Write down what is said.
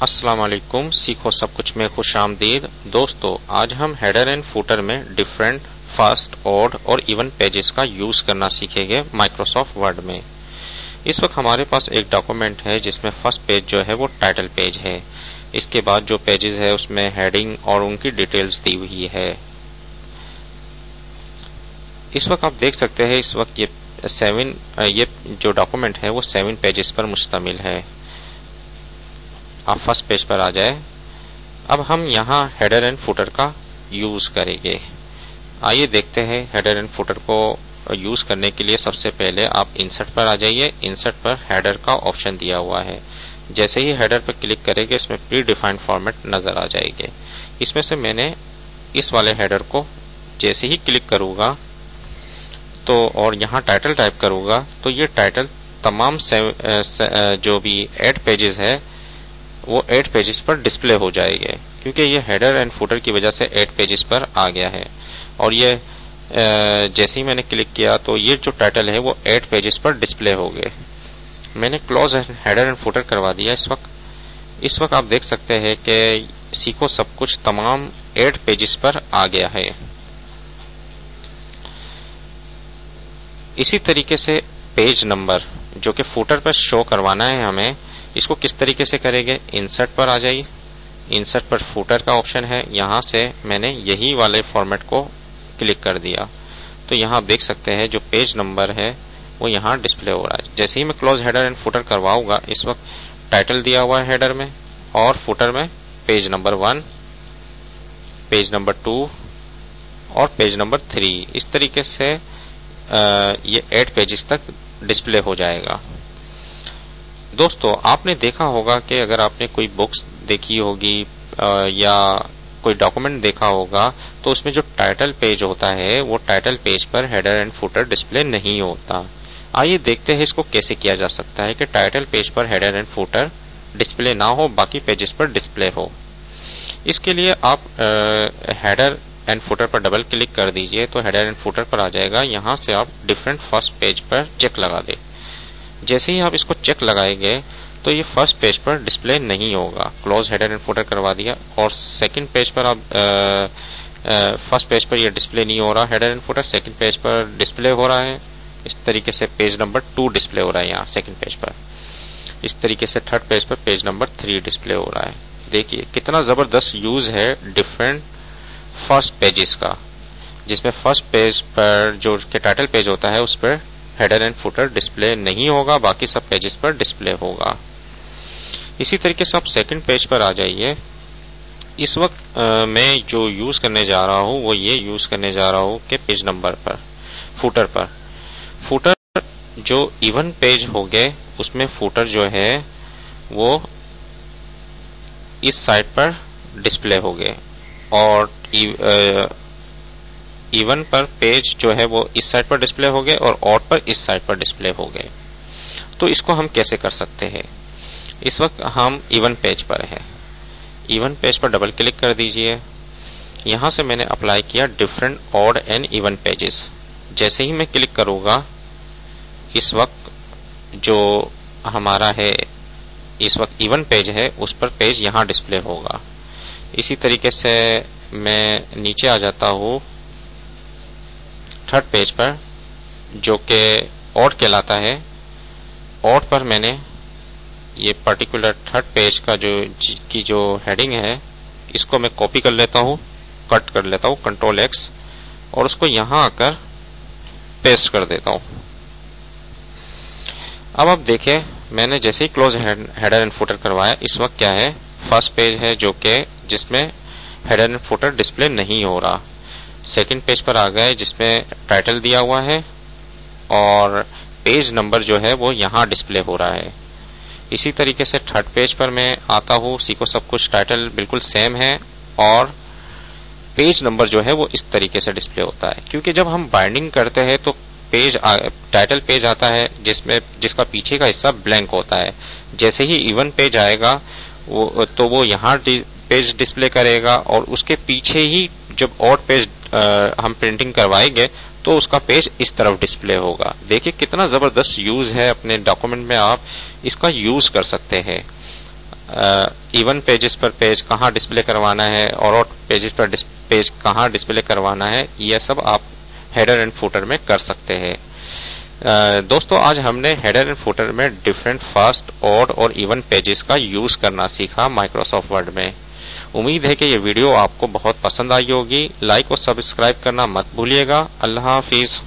अस्सलाम वालेकुम। सीखो सब कुछ में खुशामदीद। दोस्तों, आज हम हेडर एंड फुटर में डिफरेंट, फास्ट, ऑड और इवन पेजेस का यूज करना सीखेंगे माइक्रोसॉफ्ट वर्ड में। इस वक्त हमारे पास एक डॉक्यूमेंट है जिसमें फर्स्ट पेज जो है वो टाइटल पेज है। इसके बाद जो पेजेस है उसमें हेडिंग और उनकी डिटेल्स दी हुई है। इस वक्त आप देख सकते हैं, इस वक्त ये जो डॉक्यूमेंट है वो 7 पेजेस पर मुश्तमिल है। आप फर्स्ट पेज पर आ जाए। अब हम यहाँ हेडर एंड फुटर का यूज करेंगे। आइए देखते हैं। हेडर एंड फुटर को यूज करने के लिए सबसे पहले आप इंसर्ट पर आ जाइए। इंसर्ट पर हेडर का ऑप्शन दिया हुआ है। जैसे ही हेडर पर क्लिक करेंगे इसमें प्री डिफाइंड फॉर्मेट नजर आ जाएंगे। इसमें से मैंने इस वाले हेडर को जैसे ही क्लिक करूंगा तो और यहाँ टाइटल टाइप करूंगा तो ये टाइटल तमाम जो भी 8 पेजेस है वो 8 पेजेस पर डिस्प्ले हो जाएंगे, क्योंकि ये हेडर एंड फुटर की वजह से 8 पेजेस पर आ गया है। और ये जैसे ही मैंने क्लिक किया तो ये जो टाइटल है वो 8 पेजेस पर डिस्प्ले हो गए। मैंने क्लोज हेडर एंड फुटर करवा दिया। इस वक्त आप देख सकते हैं कि सीखो सब कुछ तमाम 8 पेजेस पर आ गया है। इसी तरीके से पेज नंबर जो कि फुटर पर शो करवाना है हमें, इसको किस तरीके से करेंगे। इंसर्ट पर आ जाइए। इंसर्ट पर फुटर का ऑप्शन है। यहां से मैंने यही वाले फॉर्मेट को क्लिक कर दिया तो यहां आप देख सकते हैं जो पेज नंबर है वो यहां डिस्प्ले हो रहा है। जैसे ही मैं क्लोज हेडर एंड फुटर करवाऊंगा, इस वक्त टाइटल दिया हुआ है हेडर में और फुटर में पेज नंबर 1, पेज नंबर 2 और पेज नंबर 3। इस तरीके से ये 8 पेजेस तक डिस्प्ले हो जाएगा। दोस्तों, आपने देखा होगा कि अगर आपने कोई बुक्स देखी होगी या कोई डॉक्यूमेंट देखा होगा तो उसमें जो टाइटल पेज होता है वो टाइटल पेज पर हेडर एंड फुटर डिस्प्ले नहीं होता। आइए देखते हैं इसको कैसे किया जा सकता है कि टाइटल पेज पर हेडर एंड फुटर डिस्प्ले ना हो, बाकी पेजेस पर डिस्प्ले हो। इसके लिए आप हेडर एंड फुटर पर डबल क्लिक कर दीजिए तो हेडर एंड फुटर पर आ जाएगा। यहां से आप डिफरेंट फर्स्ट पेज पर चेक लगा दें। जैसे ही आप इसको चेक लगाएंगे तो ये फर्स्ट पेज पर डिस्प्ले नहीं होगा। क्लोज हेडर एंड फुटर करवा दिया और सेकंड पेज पर आप फर्स्ट पेज पर ये डिस्प्ले नहीं हो रहा header and footer, second page पर डिस्प्ले हो रहा है। इस तरीके से पेज नंबर 2 डिस्प्ले हो रहा है यहाँ सेकंड पेज पर। इस तरीके से थर्ड पेज पर पेज नंबर 3 डिस्प्ले हो रहा है। देखिए कितना जबरदस्त यूज है डिफरेंट फर्स्ट पेजेस का, जिसमें फर्स्ट पेज पर जो के टाइटल पेज होता है उस पर हेडर एंड फुटर डिस्प्ले नहीं होगा, बाकी सब पेजेस पर डिस्प्ले होगा। इसी तरीके से आप सेकंड पेज पर आ जाइए। इस वक्त मैं जो यूज करने जा रहा हूं वो ये यूज करने जा रहा हूं कि पेज नंबर पर फुटर जो इवन पेज हो गए उसमें फुटर जो है वो इस साइड पर डिस्प्ले हो गए और इवन पर पेज जो है वो इस साइड पर डिस्प्ले हो गए और ऑड पर इस साइड पर डिस्प्ले हो गए। तो इसको हम कैसे कर सकते हैं। इस वक्त हम इवन पेज पर है। इवन पेज पर डबल क्लिक कर दीजिए। यहां से मैंने अप्लाई किया different odd and even pages. जैसे ही मैं क्लिक करूंगा इस वक्त जो हमारा है इस वक्त इवन पेज है उस पर पेज यहां डिस्प्ले होगा। इसी तरीके से मैं नीचे आ जाता हूं थर्ड पेज पर जो कि ऑड कहलाता है। ऑड पर मैंने ये पर्टिकुलर थर्ड पेज का जो हेडिंग है इसको मैं कॉपी कर लेता हूं, कट कर लेता हूं कंट्रोल X और उसको यहां आकर पेस्ट कर देता हूं। अब आप देखें मैंने जैसे ही क्लोज हेडर एंड फुटर करवाया, इस वक्त क्या है फर्स्ट पेज है जो कि जिसमें हेडर एंड फुटर डिस्प्ले नहीं हो रहा। सेकंड पेज पर आ गए जिसमें टाइटल दिया हुआ है और पेज नंबर जो है वो यहां डिस्प्ले हो रहा है। इसी तरीके से थर्ड पेज पर मैं आता हूं। सीखो सब कुछ टाइटल बिल्कुल सेम है और पेज नंबर जो है वो इस तरीके से डिस्प्ले होता है, क्योंकि जब हम बाइंडिंग करते हैं तो टाइटल पेज आता है जिसका पीछे का हिस्सा ब्लैंक होता है। जैसे ही इवन पेज आएगा वो यहाँ पेज डिस्प्ले करेगा और उसके पीछे ही जब ऑड पेज हम प्रिंटिंग करवाएंगे तो उसका पेज इस तरफ डिस्प्ले होगा। देखिए कितना जबरदस्त यूज है, अपने डॉक्यूमेंट में आप इसका यूज कर सकते हैं। इवन पेजेस पर पेज कहाँ डिस्प्ले करवाना है और ऑड पेजेस पर पेज कहाँ डिस्प्ले करवाना है, यह सब आप हेडर एंड फुटर में कर सकते हैं। दोस्तों आज हमने हेडर एंड फुटर में डिफरेंट फास्ट, ऑड और इवन पेजेस का यूज करना सीखा माइक्रोसॉफ्ट वर्ड में। उम्मीद है कि ये वीडियो आपको बहुत पसंद आई होगी। लाइक और सब्सक्राइब करना मत भूलिएगा। अल्लाह हाफिज।